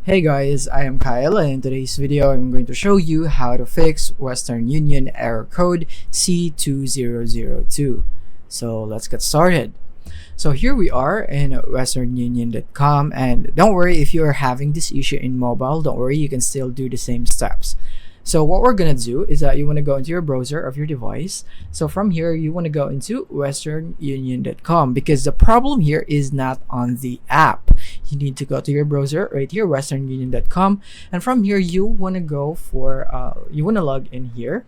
Hey guys, I am Kyle, and in today's video I'm going to show you how to fix Western Union error code C2002. So let's get started. So here we are in westernunion.com, and don't worry if you are having this issue in mobile, don't worry, you can still do the same steps. So what we're gonna do is that you want to go into your browser of your device. So from here you want to go into westernunion.com, because the problem here is not on the app. You need to go to your browser right here, westernunion.com, and from here you want to go for you want to log in here.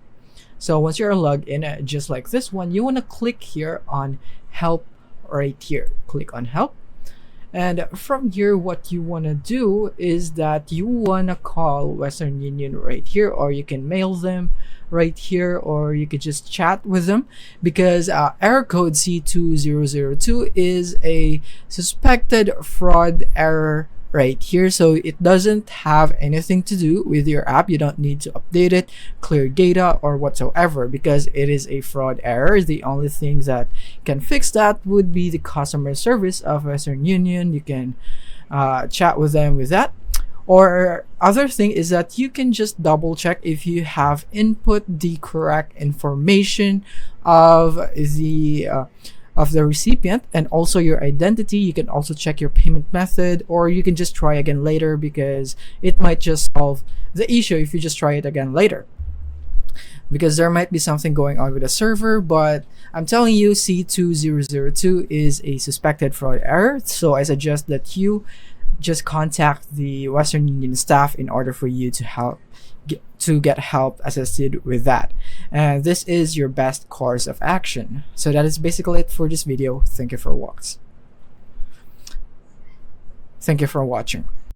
So once you're logged in, just like this one, you want to click here on help right here. Click on help. And from here, what you want to do is that you want to call Western Union right here, or you can mail them right here, or you could just chat with them, because error code C2002 is a suspected fraud error right here. So it doesn't have anything to do with your app. You don't need to update it, clear data, or whatsoever, because it is a fraud error. The only thing that can fix that would be the customer service of Western Union. You can chat with them with that. Or other thing is that you can just double check if you have input the correct information of the recipient, and also your identity. You can also check your payment method, or you can just try again later, because it might just solve the issue if you just try it again later, because there might be something going on with the server. But I'm telling you, C2002 is a suspected fraud error, so I suggest that you just contact the Western Union staff in order for you to get help assisted with that. And this is your best course of action. So that is basically it for this video. Thank you for watching.